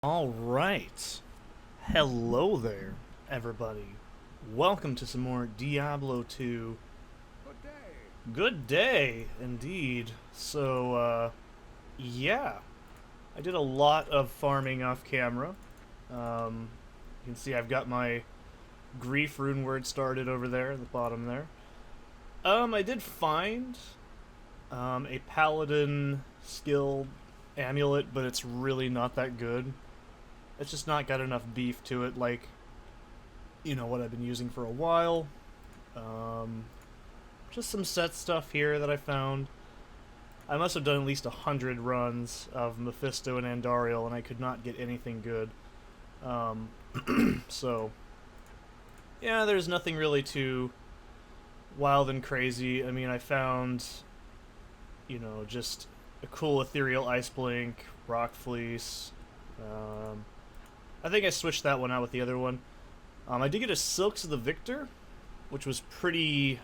All right. Hello there, everybody. Welcome to some more Diablo 2. Good day. Good day, indeed. Yeah. I did a lot of farming off camera. You can see I've got my grief rune word started over there at the bottom there. I did find a paladin skill amulet, but it's really not that good. It's just not got enough beef to it, like, what I've been using for a while. Um, just some set stuff here that I found. I must have done at least 100 runs of Mephisto and Andariel, and I could not get anything good. Um, so, yeah, there's nothing really too wild and crazy. I mean, I found, just a cool ethereal ice blink, rock fleece. I think I switched that one out with the other one. I did get a Silks of the Victor, which was pretty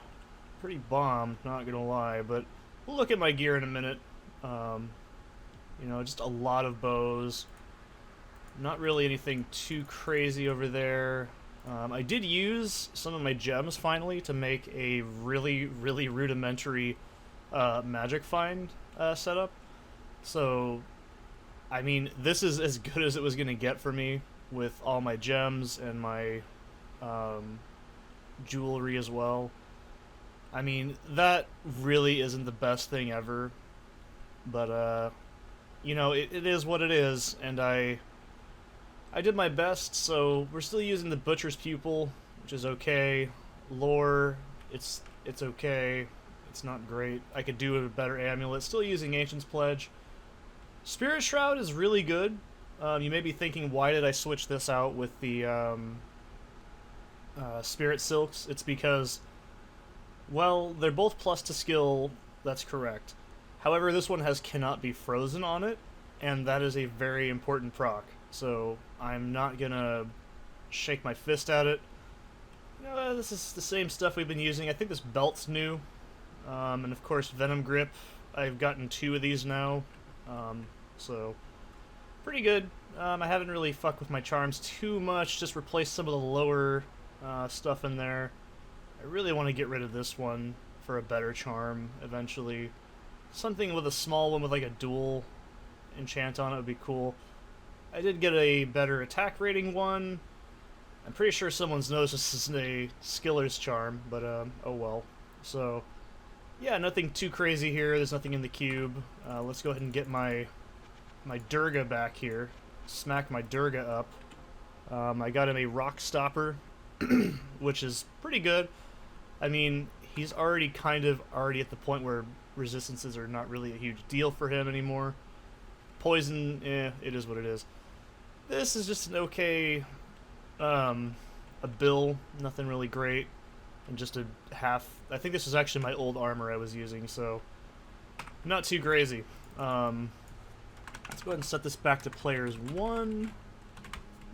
bomb, not gonna lie. But we'll look at my gear in a minute. Just a lot of bows. Not really anything too crazy over there. I did use some of my gems finally to make a really rudimentary magic find setup. So, I mean, this is as good as it was going to get for me with all my gems and my jewelry as well. I mean, that really isn't the best thing ever, but it is what it is, and I did my best. So we're still using the Butcher's Pupil, which is okay. Lore, it's okay. It's not great. I could do a better amulet. Still using Ancient's Pledge. Spirit Shroud is really good. You may be thinking, why did I switch this out with the Spirit Silks? It's because, well, they're both plus to skill, that's correct. However, this one has cannot be frozen on it, and that is a very important proc. So I'm not gonna shake my fist at it. This is the same stuff we've been using. I think this belt's new. And of course, Venom Grip. I've gotten 2 of these now. So, pretty good. I haven't really fucked with my charms too much, just replaced some of the lower stuff in there. I really want to get rid of this one for a better charm eventually. Something with a small one with like a dual enchant on it would be cool. I did get a better attack rating one. I'm pretty sure someone's noticed this is a skiller's charm, but oh well. So, yeah, nothing too crazy here. There's nothing in the cube. Let's go ahead and get my Durga back here. Smack my Durga up. I got him a Rock Stopper, which is pretty good. I mean, he's already at the point where resistances are not really a huge deal for him anymore. Poison, it is what it is. This is just an okay, a bill, nothing really great, and just a half. I think this was actually my old armor I was using, so not too crazy. Let's go ahead and set this back to Players 1,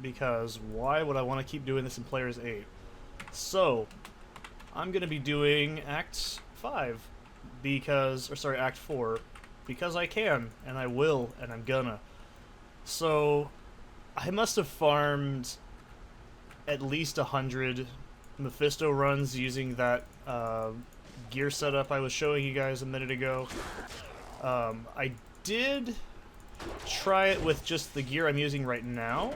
because why would I want to keep doing this in Players 8? So, I'm going to be doing Act 5, Act 4, because I can, and I will, and I'm gonna. So, I must have farmed at least 100 Mephisto runs using that gear setup I was showing you guys a minute ago. I did try it with just the gear I'm using right now,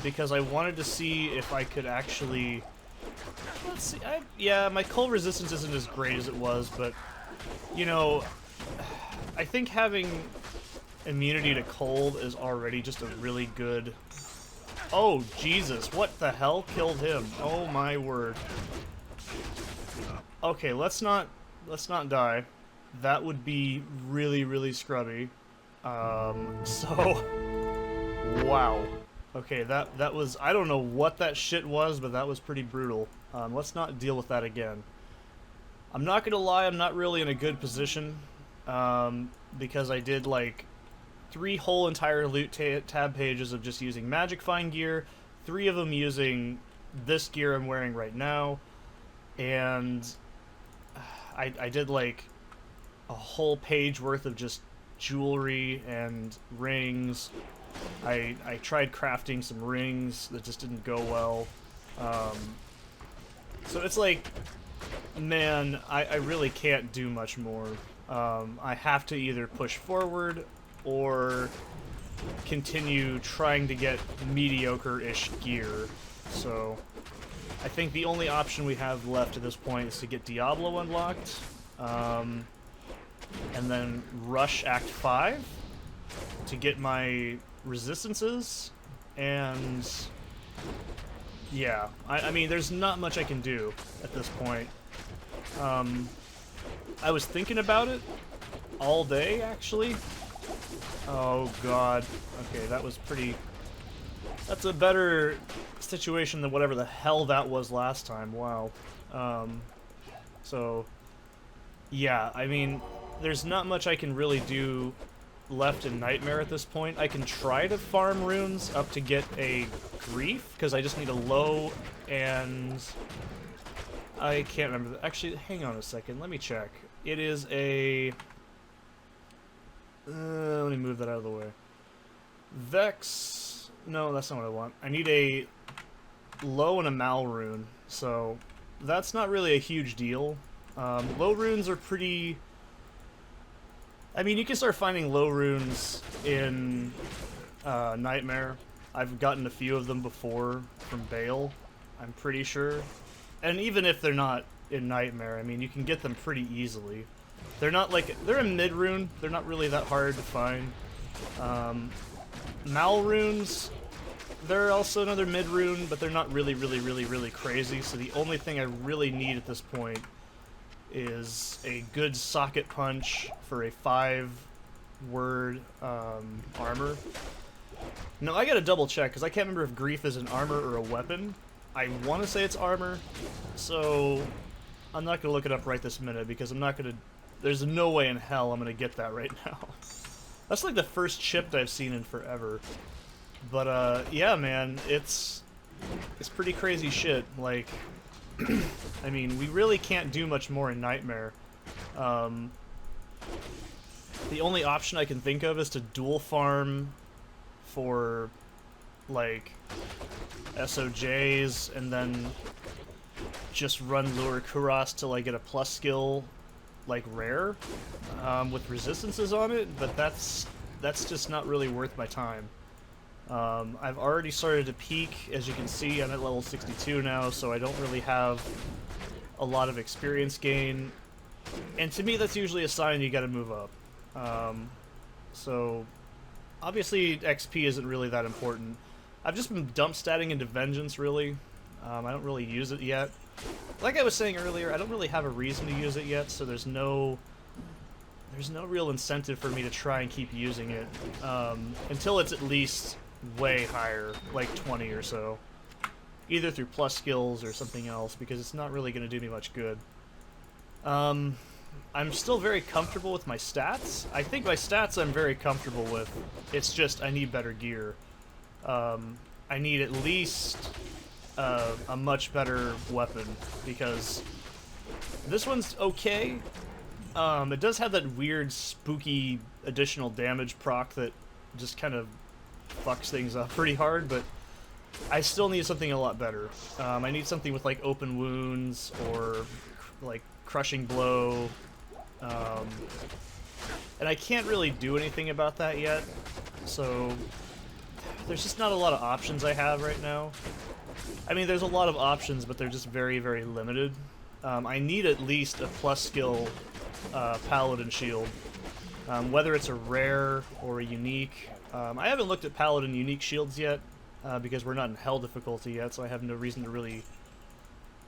because I wanted to see if I could actually... Let's see, yeah, my cold resistance isn't as great as it was, but, I think having immunity to cold is already just a really good... Oh, Jesus, what the hell killed him? Oh my word. Okay, let's not die. That would be really scrubby. So... Wow. Okay, that was... I don't know what that shit was, but that was pretty brutal. Let's not deal with that again. I'm not gonna lie, I'm not really in a good position. Because I did, like, 3 whole entire loot tab pages of just using Magic Find gear, 3 of them using this gear I'm wearing right now, and I did, like, a whole page worth of just jewelry and rings I tried crafting some rings that just didn't go well. So it's like, man, I really can't do much more. I have to either push forward or continue trying to get mediocre-ish gear. So I think the only option we have left at this point is to get Diablo unlocked, and then rush Act 5 to get my resistances, and yeah, I mean, there's not much I can do at this point. I was thinking about it all day, actually. Oh god. Okay, that was pretty... That's a better situation than whatever the hell that was last time. Wow. So, yeah, I mean, there's not much I can really do left in Nightmare at this point. I can try to farm runes up to get a Grief, because I just need a low, and... I can't remember. Actually, hang on a second. Let me check. It is a... let me move that out of the way. Vex... No, that's not what I want. I need a low and a mal rune, so that's not really a huge deal. Low runes are pretty... I mean, you can start finding low runes in Nightmare. I've gotten a few of them before from Bale, I'm pretty sure. And even if they're not in Nightmare, I mean, you can get them pretty easily. They're not like... They're a mid-rune. They're not really that hard to find. Mal runes, they're also another mid-rune, but they're not really crazy. So the only thing I really need at this point is a good socket punch for a 5-word armor. No, I gotta double check, because I can't remember if Grief is an armor or a weapon. I want to say it's armor, so I'm not going to look it up right this minute, because I'm not going to... There's no way in hell I'm going to get that right now. That's like the first chip I've seen in forever. But, yeah, man, it's pretty crazy shit. Like, I mean, we really can't do much more in Nightmare. The only option I can think of is to dual farm for, like... SOJs, and then just run Lure Kuras till I get a plus skill, like rare, with resistances on it, but that's just not really worth my time. I've already started to peak, as you can see. I'm at level 62 now, so I don't really have a lot of experience gain, and to me that's usually a sign you gotta move up. So obviously XP isn't really that important. I've just been dump statting into Vengeance, really. I don't really use it yet. Like I was saying earlier, I don't really have a reason to use it yet, so there's no real incentive for me to try and keep using it until it's at least way higher, like 20 or so. Either through plus skills or something else, because it's not really going to do me much good. I'm still very comfortable with my stats. I think my stats I'm very comfortable with. It's just I need better gear. I need at least a much better weapon, because this one's okay. It does have that weird, spooky additional damage proc that just kind of fucks things up pretty hard, but I still need something a lot better. I need something with, like, open wounds or, like, crushing blow. And I can't really do anything about that yet, so... There's just not a lot of options I have right now. I mean, there's a lot of options, but they're just very limited. I need at least a plus skill Paladin shield. Whether it's a rare or a unique. I haven't looked at Paladin unique shields yet, because we're not in Hell difficulty yet, so I have no reason to really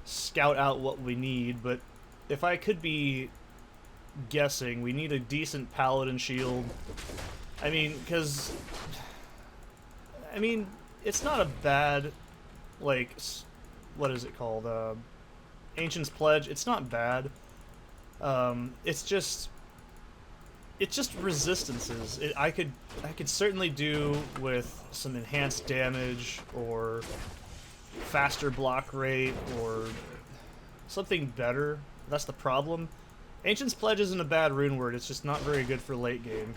scout out what we need, but if I could be guessing, we need a decent Paladin shield. I mean, because... I mean, it's not a bad, like, what is it called? Ancient's Pledge. It's not bad. It's just resistances. I could certainly do with some enhanced damage or faster block rate or something better. That's the problem. Ancient's Pledge isn't a bad rune word, it's just not very good for late game.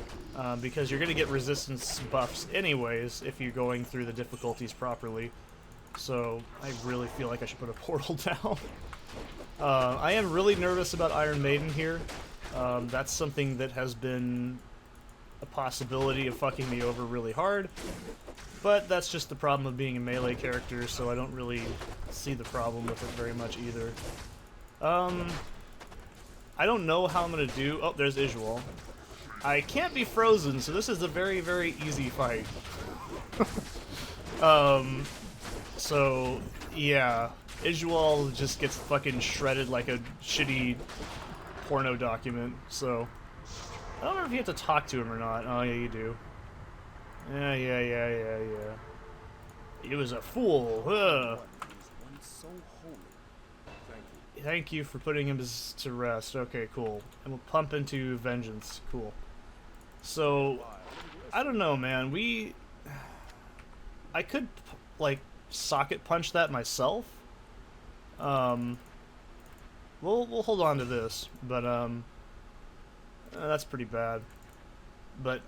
Because you're going to get resistance buffs anyways if you're going through the difficulties properly. So I really feel like I should put a portal down. I am really nervous about Iron Maiden here. That's something that has been a possibility of fucking me over really hard. But that's just the problem of being a melee character, so I don't really see the problem with it very much either. I don't know how I'm gonna do... Oh, there's Isual. I can't be frozen, so this is a very, very easy fight. So, yeah. Isual just gets fucking shredded like a shitty porno document, so... I don't know if you have to talk to him or not. Oh, yeah, you do. Yeah. He was a fool. Ugh. Thank you for putting him to rest. Okay, cool. And we'll pump into Vengeance. Cool. So, I don't know, man. I could, like, socket punch that myself. We'll hold on to this, but, that's pretty bad. But,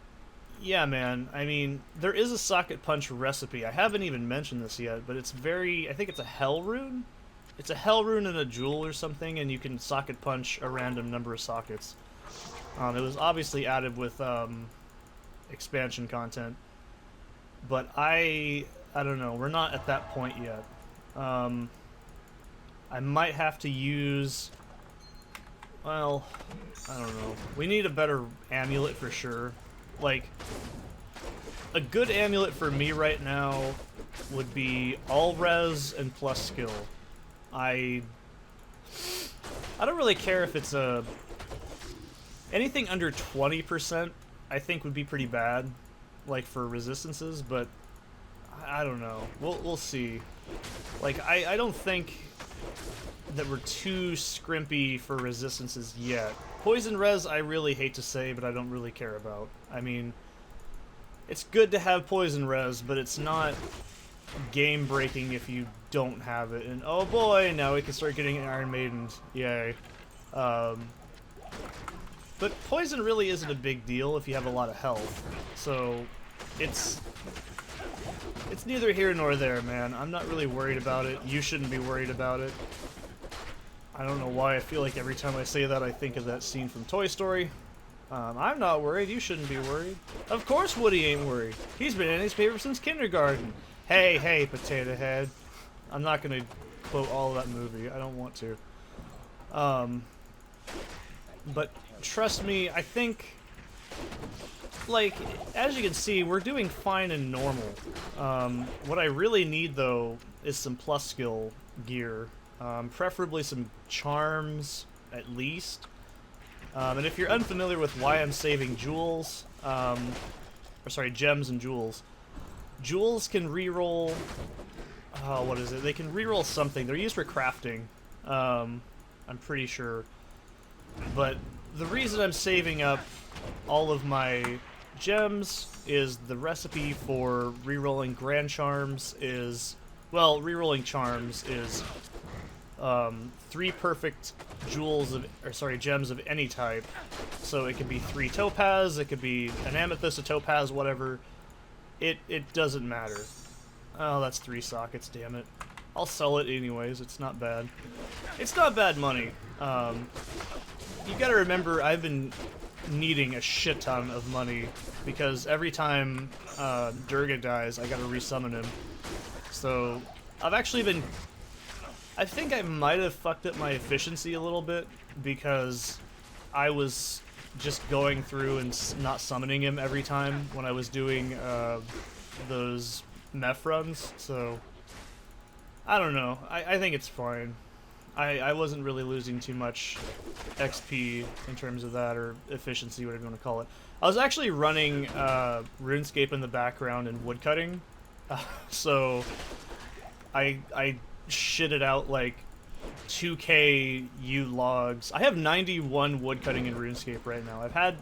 yeah, man. I mean, there is a socket punch recipe. I haven't even mentioned this yet, but it's very... I think it's a Hell rune? It's a Hell rune and a Jewel or something, and you can socket punch a random number of sockets. It was obviously added with expansion content, but I don't know. We're not at that point yet. I might have to use... Well, I don't know. We need a better amulet for sure. Like, a good amulet for me right now would be all res and plus skill. I don't really care if it's anything under 20%. I think would be pretty bad, like for resistances. But I don't know. We'll see. Like I don't think that we're too scrimpy for resistances yet. Poison res I really hate to say, but I don't really care about. I mean, it's good to have poison res, but it's not game breaking if you don't have it. And oh boy, now we can start getting Iron Maidens. Yay. But poison really isn't a big deal if you have a lot of health. So it's neither here nor there, man. I'm not really worried about it. You shouldn't be worried about it. I don't know why I feel like every time I say that I think of that scene from Toy Story. I'm not worried. You shouldn't be worried. Of course Woody ain't worried. He's been in his paper since kindergarten. Hey, Potato Head. I'm not going to quote all of that movie. I don't want to. But trust me, I think, like, as you can see, we're doing fine in normal. What I really need, though, is some plus skill gear. Preferably some charms, at least. And if you're unfamiliar with why I'm saving jewels, or sorry, gems and jewels, jewels can reroll, what is it? They can reroll something. They're used for crafting, I'm pretty sure. But the reason I'm saving up all of my gems is the recipe for rerolling grand charms is, well, rerolling charms is 3 perfect jewels of, or sorry, gems of any type. So it could be 3 topaz, it could be an amethyst, a topaz, whatever. It doesn't matter. Oh, that's 3 sockets, damn it. I'll sell it anyways, it's not bad. It's not bad money. You gotta remember, I've been needing a shit ton of money because every time Durga dies, I gotta resummon him. So, I've actually been... I think I might have fucked up my efficiency a little bit because I was just going through and not summoning him every time when I was doing those meth runs, so I don't know. I think it's fine. I wasn't really losing too much XP in terms of that, or efficiency, whatever you want to call it. I was actually running RuneScape in the background and woodcutting, so I shitted out like 2k U logs. I have 91 woodcutting in RuneScape right now. I've had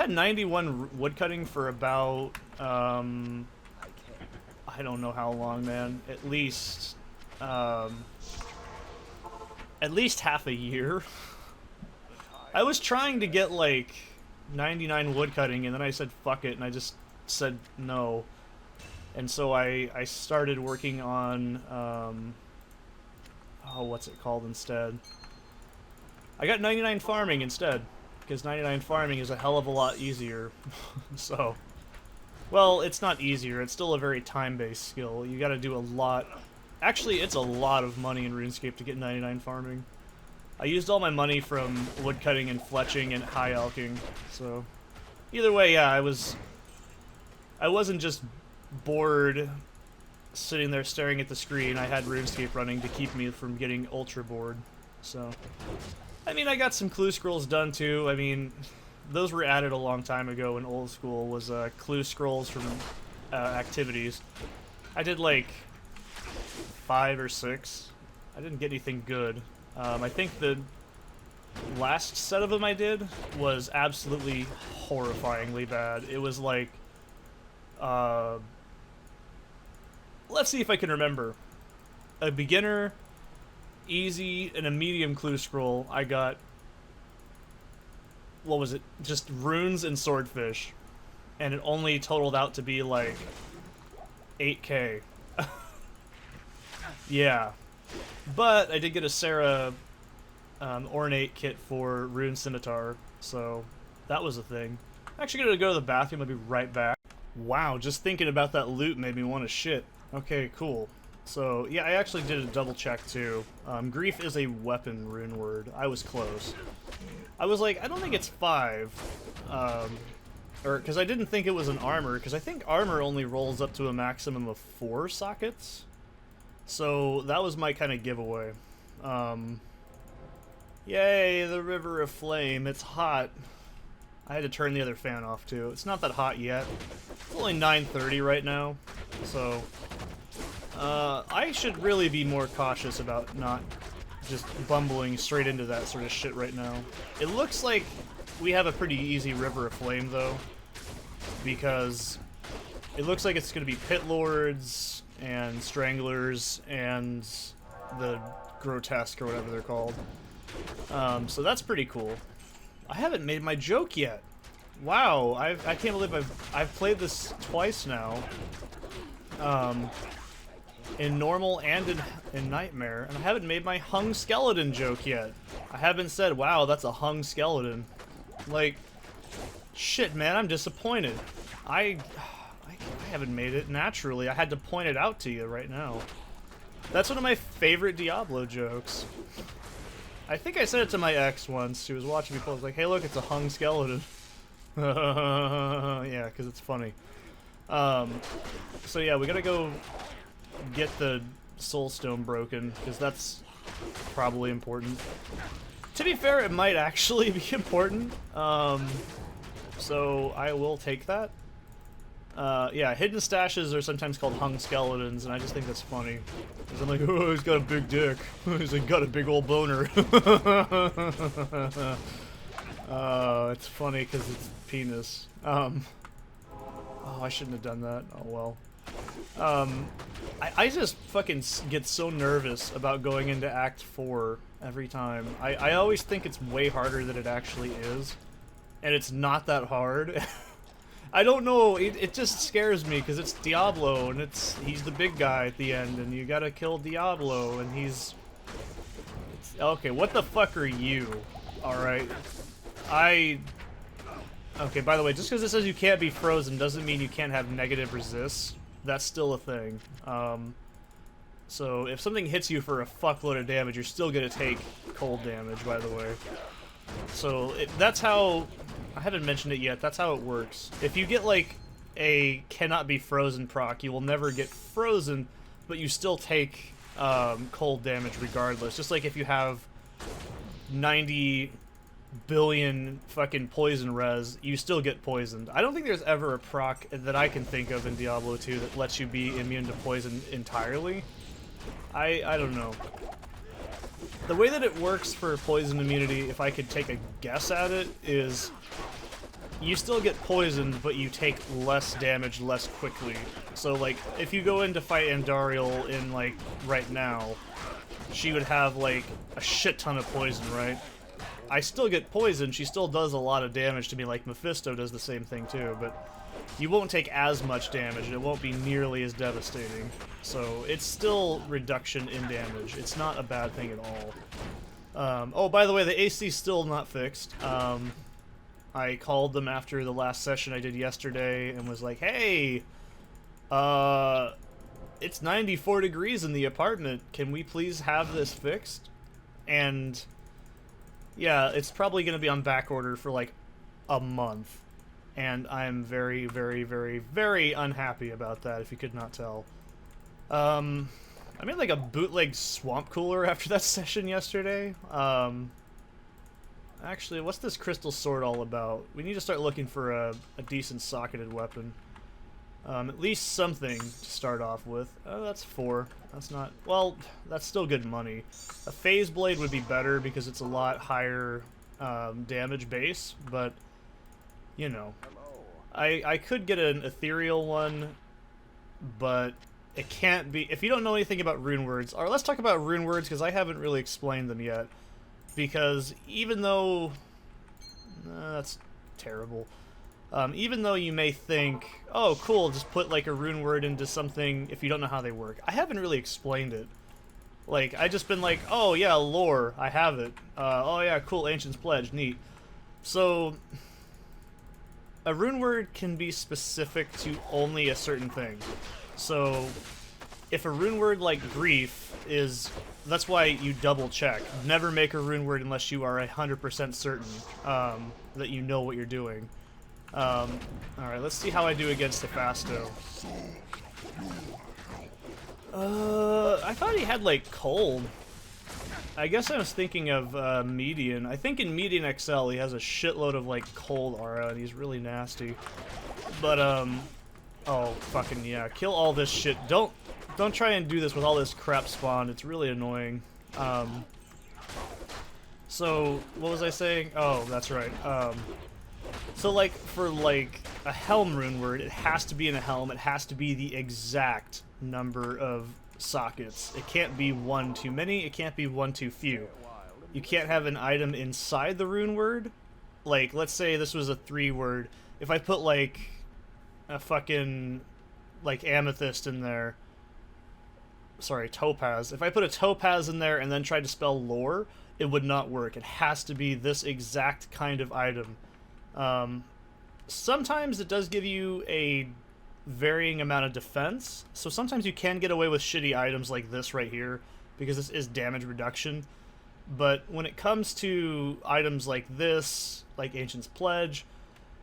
91 woodcutting for about I don't know how long, man. At least half a year. I was trying to get like 99 woodcutting, and then I said fuck it, and I just said no. And so I started working on oh, what's it called instead? I got 99 farming instead, because 99 farming is a hell of a lot easier. So, well, it's not easier. It's still a very time-based skill. You got to do a lot. Actually, it's a lot of money in RuneScape to get 99 farming. I used all my money from woodcutting and fletching and high elking. So, either way, yeah, I wasn't just bored sitting there staring at the screen. I had RuneScape running to keep me from getting ultra bored. So, I mean, I got some clue scrolls done too. I mean, those were added a long time ago in old school, was clue scrolls from activities. I did like 5 or 6. I didn't get anything good. I think the last set of them I did was absolutely horrifyingly bad. It was like, let's see if I can remember. A beginner, easy, and a medium clue scroll. I got, what was it? Just runes and swordfish. And it only totaled out to be like 8K. Yeah. But I did get a Sarah ornate kit for Rune Scimitar, so that was a thing. I'm actually gonna go to the bathroom. I'll be right back. Wow, just thinking about that loot made me want to shit. Okay, cool. So, yeah, I actually did a double check too. Grief is a weapon rune word. I was close. I was like, I don't think it's 5. Because I didn't think it was an armor, because I think armor only rolls up to a maximum of 4 sockets. So, that was my kind of giveaway. Yay, the River of Flame. It's hot. I had to turn the other fan off, too. It's not that hot yet. It's only 9:30 right now, so... I should really be more cautious about not just bumbling straight into that sort of shit right now. It looks like we have a pretty easy River of Flame, though, because it looks like it's going to be Pit Lords and Stranglers and the Grotesque, or whatever they're called. So that's pretty cool. I haven't made my joke yet. Wow, I can't believe I've played this twice now. In normal and in Nightmare, and I haven't made my hung skeleton joke yet. I haven't said, wow, that's a hung skeleton. Like, shit, man, I'm disappointed. I haven't made it naturally. I had to point it out to you right now. That's one of my favorite Diablo jokes. I think I said it to my ex once. She was watching me play. I was like, hey, look, it's a hung skeleton. Yeah, because it's funny. So yeah, we gotta go get the soul stone broken, because that's probably important. To be fair, it might actually be important. So I will take that. Yeah, hidden stashes are sometimes called hung skeletons, and I just think that's funny. Because I'm like, oh, he's got a big dick. He's like, got a big old boner. It's funny because it's penis. Oh, I shouldn't have done that. Oh, well. I just fucking get so nervous about going into Act 4 every time. I always think it's way harder than it actually is. And it's not that hard. I don't know, it just scares me because it's Diablo and he's the big guy at the end and you gotta kill Diablo and okay, what the fuck are you? Alright. Okay, by the way, just because it says you can't be frozen doesn't mean you can't have negative resists. That's still a thing. So if something hits you for a fuckload of damage, you're still gonna take cold damage, by the way. So that's how... I haven't mentioned it yet, that's how it works. If you get, like, a cannot be frozen proc, you will never get frozen, but you still take cold damage regardless. Just like if you have 90 billion fucking poison res, you still get poisoned. I don't think there's ever a proc that I can think of in Diablo 2 that lets you be immune to poison entirely. I don't know. The way that it works for poison immunity, if I could take a guess at it, is you still get poisoned, but you take less damage less quickly. So, like, if you go in to fight Andariel in, like, right now, she would have, like, a shit ton of poison, right? I still get poisoned. She still does a lot of damage to me, like Mephisto does the same thing too, but you won't take as much damage, and it won't be nearly as devastating. So it's still reduction in damage. It's not a bad thing at all. Oh, by the way, the AC is still not fixed. I called them after the last session I did yesterday and was like, hey, it's 94 degrees in the apartment. Can we please have this fixed? And yeah, it's probably going to be on back order for like a month. And I'm very, very, very, very unhappy about that, if you could not tell. I made like a bootleg swamp cooler after that session yesterday. Actually, what's this crystal sword all about? We need to start looking for a decent socketed weapon. At least something to start off with. Oh, that's 4. That's not... Well, that's still good money. A phase blade would be better because it's a lot higher damage base, but, you know. I could get an ethereal one, but it can't be... If you don't know anything about rune words... Or let's talk about rune words, because I haven't really explained them yet. Because even though... that's terrible. Even though you may think, oh, cool, just put, like, a rune word into something if you don't know how they work. I haven't really explained it. Like, I just been like, oh, yeah, lore, I have it. Oh, yeah, cool, Ancient's Pledge, neat. So, a rune word can be specific to only a certain thing. So, if a rune word like Grief is... That's why you double check. Never make a rune word unless you are 100% certain that you know what you're doing. Alright, let's see how I do against the Fasto. I thought he had, like, cold. I guess I was thinking of Median. I think in MedianXL he has a shitload of, like, cold aura, and he's really nasty. But, oh, fucking yeah. Kill all this shit. Don't try and do this with all this crap spawn. It's really annoying. So, what was I saying? Oh, that's right. So, like, for, like, a Helm rune word, it has to be in a Helm. It has to be the exact number of sockets. It can't be one too many. It can't be one too few. You can't have an item inside the rune word. Like, let's say this was a 3 word. If I put, like, a fucking, like, amethyst in there... Sorry, topaz. If I put a topaz in there and then tried to spell lore, it would not work. It has to be this exact kind of item. Sometimes it does give you a varying amount of defense, so sometimes you can get away with shitty items like this right here, because this is damage reduction. But when it comes to items like this, like Ancient's Pledge,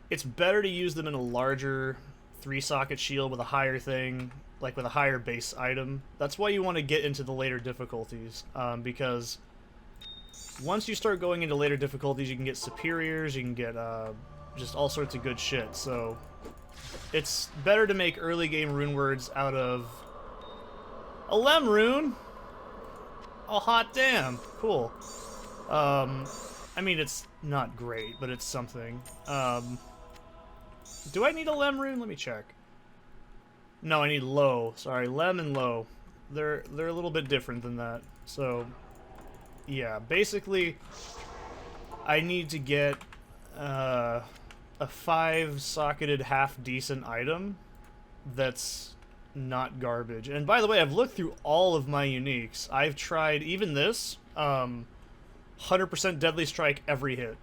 it's better to use them in a larger 3-socket shield with a higher thing, like with a higher base item. That's why you want to get into the later difficulties, because once you start going into later difficulties, you can get superiors, you can get just all sorts of good shit. So it's better to make early game rune words out of a Lem rune. Oh, hot damn. Cool. I mean, it's not great, but it's something. Do I need a Lem rune? Let me check. No, I need low. Sorry, Lem and low. They're a little bit different than that. So, yeah, basically, I need to get a 5-socketed half-decent item that's not garbage. And by the way, I've looked through all of my uniques. I've tried even this, 100% Deadly Strike every hit.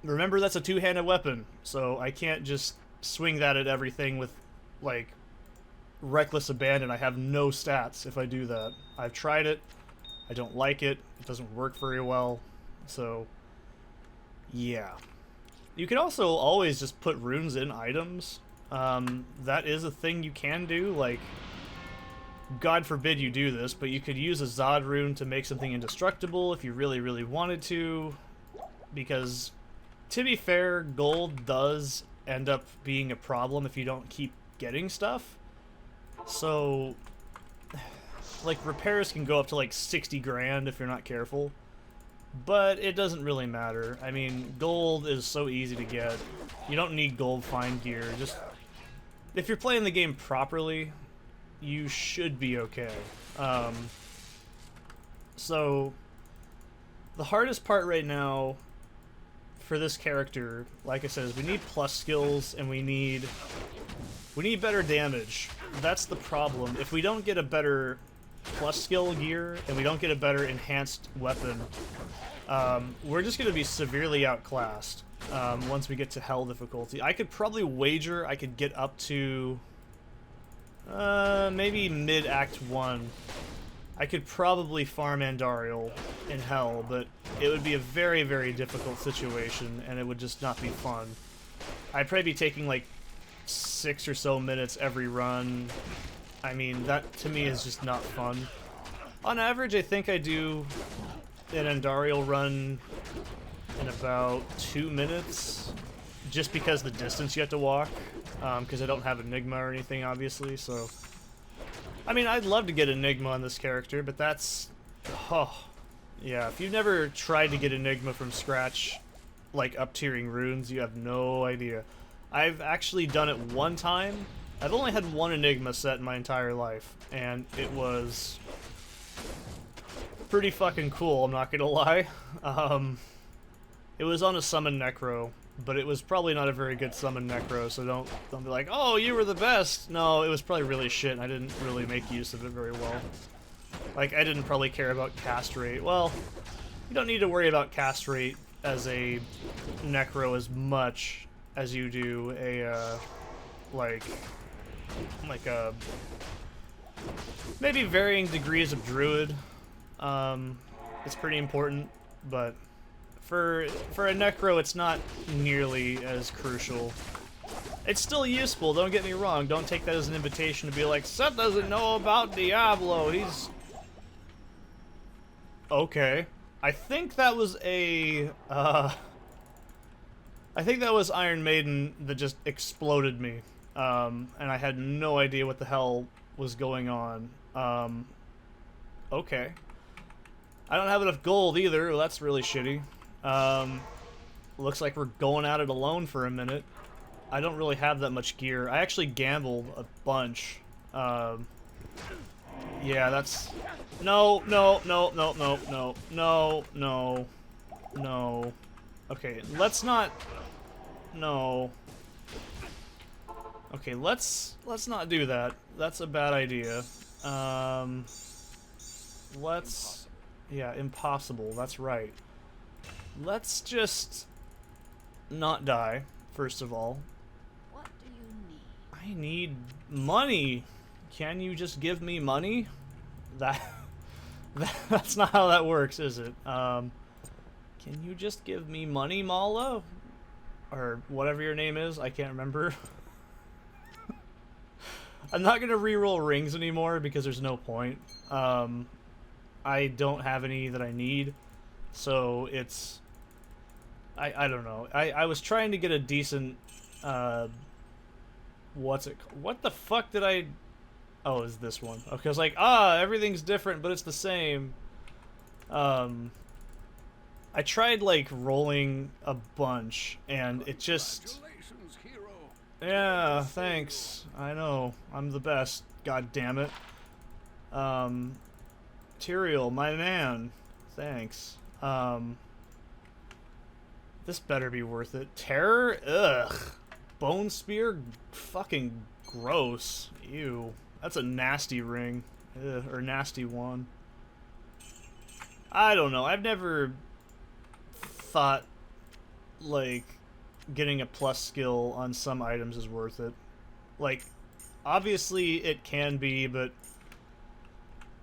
Remember, that's a 2-handed weapon, so I can't just swing that at everything with, like, reckless abandon. I have no stats if I do that. I've tried it. I don't like it. It doesn't work very well. So, yeah. You can also always just put runes in items. That is a thing you can do. Like, God forbid you do this, but you could use a Zod rune to make something indestructible if you really, really wanted to. Because, to be fair, gold does end up being a problem if you don't keep getting stuff. So, like, repairs can go up to like 60 grand if you're not careful, but it doesn't really matter. I mean, gold is so easy to get. You don't need gold fine gear. Just, if you're playing the game properly, you should be okay. So, The hardest part right now for this character, like I said, is we need plus skills and we need better damage. That's the problem. If we don't get a better plus skill gear and we don't get a better enhanced weapon, we're just going to be severely outclassed once we get to hell difficulty. I could probably wager I could get up to maybe mid-act 1. I could probably farm Andariel in hell, but it would be a very, very difficult situation, and it would just not be fun. I'd probably be taking like 6 or so minutes every run. I mean, that to me is just not fun. On average, I think I do an Andariel run in about 2 minutes, just because the distance you have to walk, because I don't have Enigma or anything, obviously, so... I mean, I'd love to get Enigma on this character, but that's... Oh, yeah, if you've never tried to get Enigma from scratch, like up-tiering runes, you have no idea. I've actually done it one time. I've only had one Enigma set in my entire life, and it was pretty fucking cool, I'm not gonna lie. It was on a summon Necro, but it was probably not a very good summon Necro, so don't be like, oh, you were the best! No, it was probably really shit, and I didn't really make use of it very well. Like, I didn't probably care about cast rate. Well, you don't need to worry about cast rate as a Necro as much as you do a, like a... maybe varying degrees of Druid. It's pretty important, but... For a Necro, it's not nearly as crucial. It's still useful, don't get me wrong. Don't take that as an invitation to be like, Seth doesn't know about Diablo, he's... Okay. I think that was a... I think that was Iron Maiden that just exploded me. And I had no idea what the hell was going on. Okay. I don't have enough gold either, well, that's really shitty. Looks like we're going at it alone for a minute. I don't really have that much gear. I actually gambled a bunch. Yeah, that's... No. Okay, let's not... No. Okay, let's not do that. That's a bad idea. Let's... Yeah, impossible, that's right. Let's just not die, first of all. What do you need? I need money. Can you just give me money? That's not how that works, is it? Can you just give me money, Mala? Or whatever your name is, I can't remember. I'm not gonna reroll rings anymore because there's no point. I don't have any that I need, so it's... I don't know. I was trying to get a decent, what's it called? What the fuck did I... Oh, it's this one. Okay, I was like, everything's different, but it's the same. I tried, like, rolling a bunch, and it just... Yeah, thanks. I know. I'm the best. God damn it. Tyrael, my man. Thanks. This better be worth it. Terror? Ugh. Bone Spear? Fucking gross. Ew. That's a nasty ring. Ugh, or nasty one. I don't know. I've never thought, like, getting a plus skill on some items is worth it. Like, obviously it can be, but...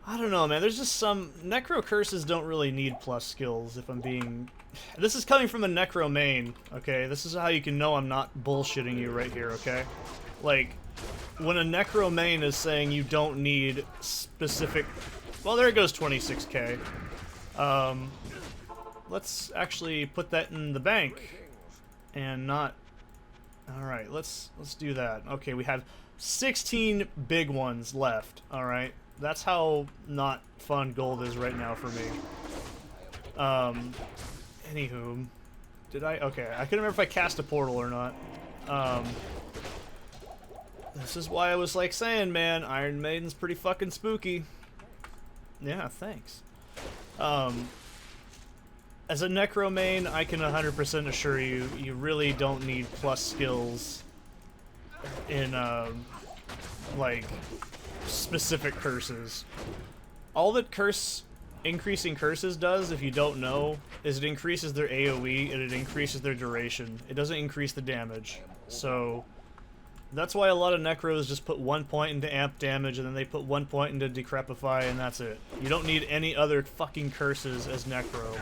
I don't know, man. There's just some... Necro curses don't really need plus skills, if I'm being... This is coming from a Necro main, okay? This is how you can know I'm not bullshitting you right here, okay? Like, when a Necro main is saying you don't need specific... Well, there goes 26k. Let's actually put that in the bank. And not... Alright, let's do that. Okay, we have 16 big ones left, alright? That's how not fun gold is right now for me. Anywho, did I? Okay, I couldn't remember if I cast a portal or not. This is why I was like saying, man, Iron Maiden's pretty fucking spooky. Yeah, thanks. As a Necro main, I can 100% assure you, you really don't need plus skills in, like, specific curses. All that increasing curses does, if you don't know, is it increases their AoE and it increases their duration. It doesn't increase the damage. So that's why a lot of Necros just put 1 point into amp damage and then they put 1 point into Decrepify and that's it. You don't need any other fucking curses as Necro.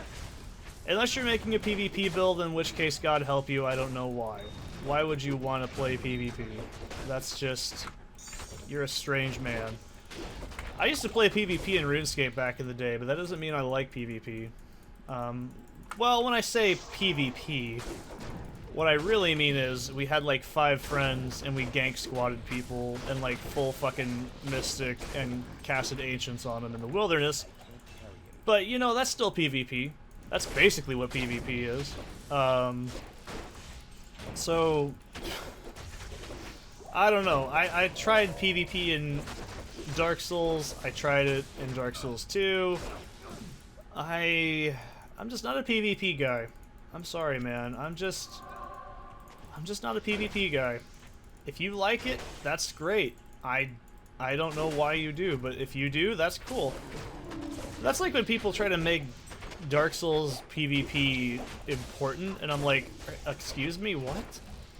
Unless you're making a PvP build, in which case, God help you, I don't know why. Why would you want to play PvP? That's just... You're a strange man. I used to play PvP in RuneScape back in the day, but that doesn't mean I like PvP. Well, when I say PvP, what I really mean is we had like 5 friends and we gank squatted people and like full fucking Mystic and casted Ancients on them in the wilderness. But, you know, that's still PvP. That's basically what PvP is. So... I don't know. I tried PvP in Dark Souls. I tried it in Dark Souls 2. I'm just not a PvP guy. I'm sorry, man. I'm just not a PvP guy. If you like it, that's great. I don't know why you do, but if you do, that's cool. That's like when people try to make Dark Souls PvP important, and I'm like, excuse me, what?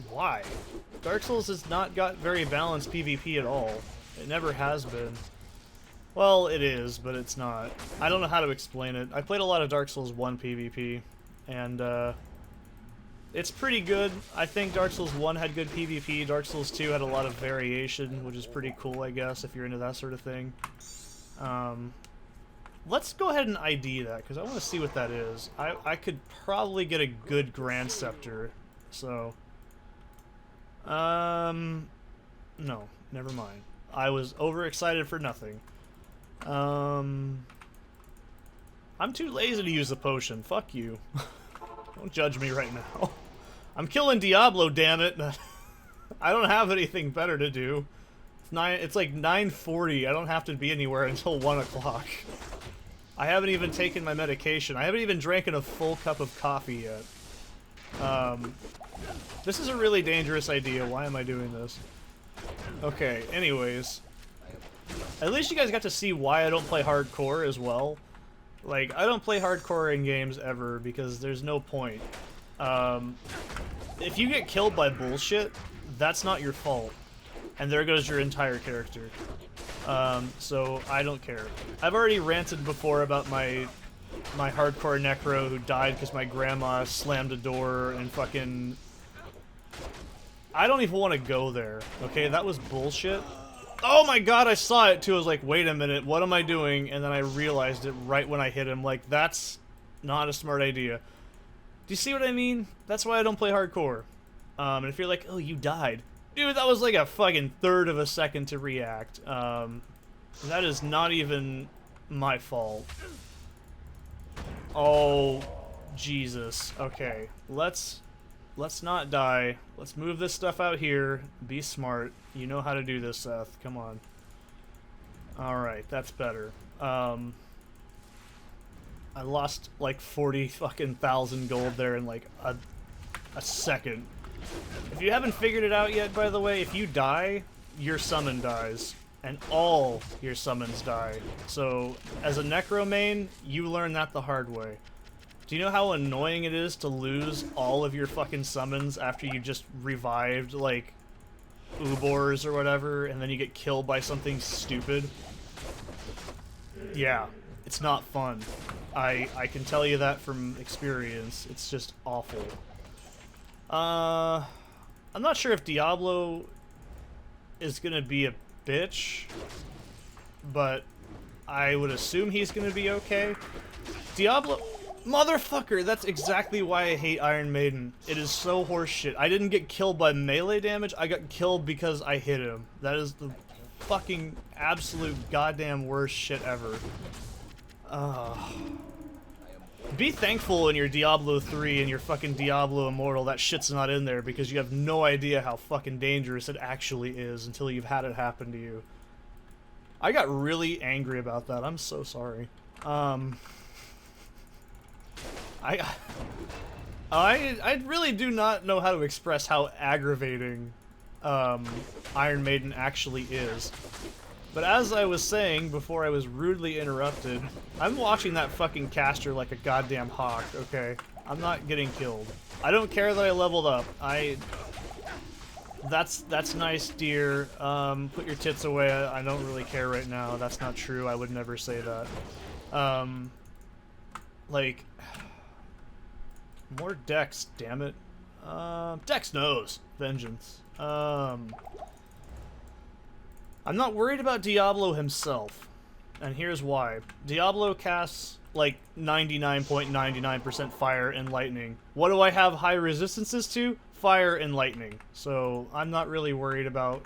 Why? Dark Souls has not got very balanced PvP at all. It never has been. Well, it is, but it's not. I don't know how to explain it. I played a lot of Dark Souls 1 PvP, and it's pretty good. I think Dark Souls 1 had good PvP. Dark Souls 2 had a lot of variation, which is pretty cool, I guess, if you're into that sort of thing. Let's go ahead and ID that, because I want to see what that is. I could probably get a good Grand Scepter, so... no, never mind. I was overexcited for nothing. I'm too lazy to use a potion. Fuck you. Don't judge me right now. I'm killing Diablo, damn it. I don't have anything better to do. It's like 9:40. I don't have to be anywhere until 1 o'clock. I haven't even taken my medication. I haven't even drank a full cup of coffee yet. This is a really dangerous idea. Why am I doing this? Okay, anyways. At least you guys got to see why I don't play hardcore as well. Like, I don't play hardcore in games ever because there's no point. If you get killed by bullshit, that's not your fault. And there goes your entire character. So I don't care. I've already ranted before about my hardcore necro who died because my grandma slammed a door and fucking... I don't even want to go there, okay? That was bullshit. Oh my god, I saw it too. I was like, wait a minute, what am I doing? And then I realized it right when I hit him. Like, that's not a smart idea. Do you see what I mean? That's why I don't play hardcore. And if you're like, oh, you died. Dude, that was like a fucking third of a second to react. That is not even my fault. Oh, Jesus. Okay, let's not die. Let's move this stuff out here. Be smart. You know how to do this, Seth. Come on. Alright, that's better. I lost like 40 fucking thousand gold there in like a second. If you haven't figured it out yet, by the way, if you die, your summon dies. And all your summons die. So, as a necro main, you learn that the hard way. Do you know how annoying it is to lose all of your fucking summons after you just revived, like, Ubors or whatever, and then you get killed by something stupid? Yeah, it's not fun. I can tell you that from experience. It's just awful. I'm not sure if Diablo is gonna be a bitch, but I would assume he's gonna be okay. Diablo... Motherfucker, that's exactly why I hate Iron Maiden. It is so horseshit. I didn't get killed by melee damage, I got killed because I hit him. That is the fucking absolute goddamn worst shit ever. Be thankful in your Diablo 3 and your fucking Diablo Immortal that shit's not in there because you have no idea how fucking dangerous it actually is until you've had it happen to you. I got really angry about that. I'm so sorry. I really do not know how to express how aggravating Iron Maiden actually is. But as I was saying before I was rudely interrupted, I'm watching that fucking caster like a goddamn hawk, okay? I'm not getting killed. I don't care that I leveled up. That's nice, dear. Put your tits away. I don't really care right now. That's not true. I would never say that. Like, more Dex, damn it. Dex knows. Vengeance. I'm not worried about Diablo himself, and here's why. Diablo casts like 99.99% fire and lightning. What do I have high resistances to? Fire and lightning. So I'm not really worried about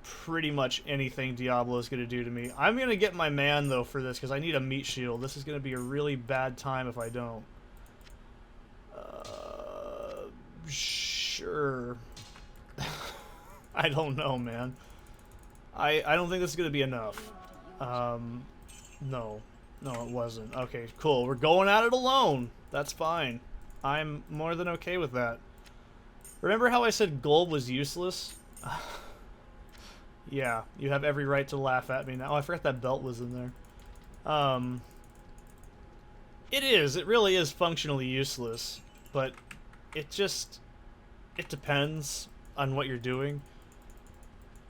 pretty much anything Diablo is going to do to me. I'm going to get my man, though, for this, because I need a meat shield. This is going to be a really bad time if I don't. Sure. I don't know, man. I don't think this is going to be enough. No. No, it wasn't. Okay, cool. We're going at it alone. That's fine. I'm more than okay with that. Remember how I said gold was useless? Yeah, you have every right to laugh at me now. Oh, I forgot that belt was in there. It is. It really is functionally useless. But it just... it depends on what you're doing.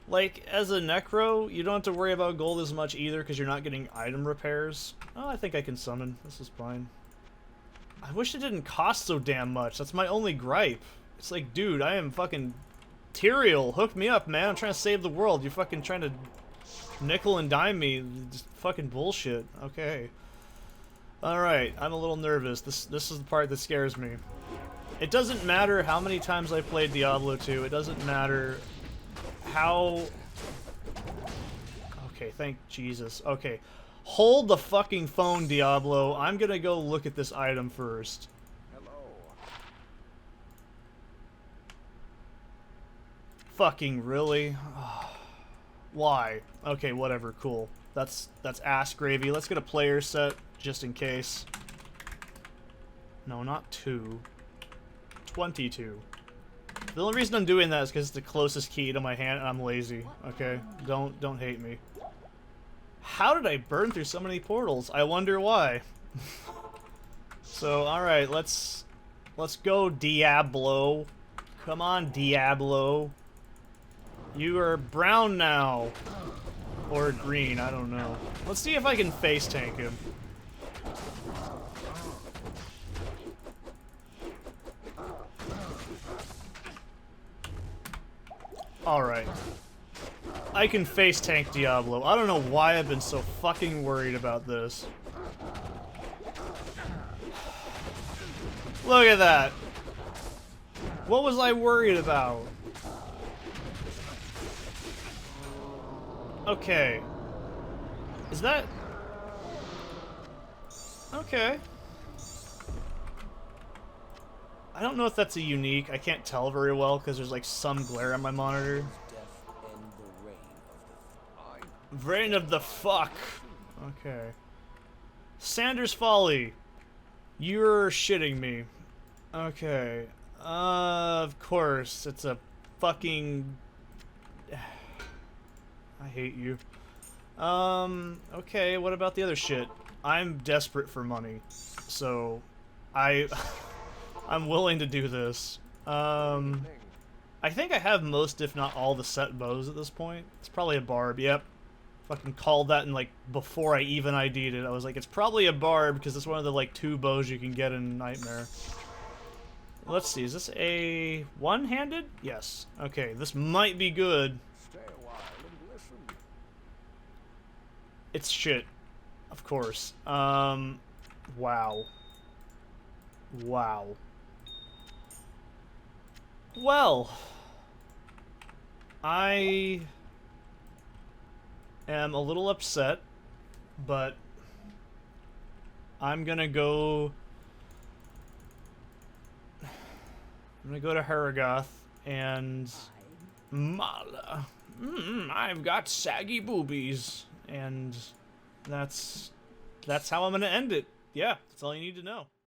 Like, as a Necro, you don't have to worry about gold as much either because you're not getting item repairs. Oh, I think I can summon. This is fine. I wish it didn't cost so damn much. That's my only gripe. It's like, dude, I am fucking Tyrael. Hook me up, man. I'm trying to save the world. You're fucking trying to nickel and dime me. Just fucking bullshit. Okay. Alright, I'm a little nervous. This is the part that scares me. It doesn't matter how many times I played Diablo 2. It doesn't matter how... okay, thank Jesus. Okay. Hold the fucking phone, Diablo. I'm gonna go look at this item first. Hello. Fucking really? Why? Okay, whatever, cool. That's ass gravy. Let's get a player set, just in case. No, not 2. 22. The only reason I'm doing that is because it's the closest key to my hand and I'm lazy. Okay? Don't hate me. How did I burn through so many portals? I wonder why. So, alright, let's go, Diablo. Come on, Diablo. You are brown now. Or green, I don't know. Let's see if I can face tank him. Alright. I can face tank Diablo. I don't know why I've been so fucking worried about this. Look at that. What was I worried about? Okay. Is that... okay. I don't know if that's a unique. I can't tell very well because there's like some glare on my monitor. Reign of the fuck. Okay. Sanders Folly. You're shitting me. Okay. Of course. It's a fucking... I hate you. Okay, what about the other shit? I'm desperate for money. So, I'm willing to do this. I think I have most, if not all, the set bows at this point. It's probably a barb, yep. Fucking called that in, like, before I even ID'd it. I was like, it's probably a barb, because it's one of the, like, 2 bows you can get in Nightmare. Let's see, is this a one-handed? Yes. Okay, this might be good. Stay a while and listen. It's shit. Of course. Wow. Wow. Well, I am a little upset, but I'm gonna go to Haragoth and Mala. I've got saggy boobies, and that's how I'm gonna end it. Yeah, that's all you need to know.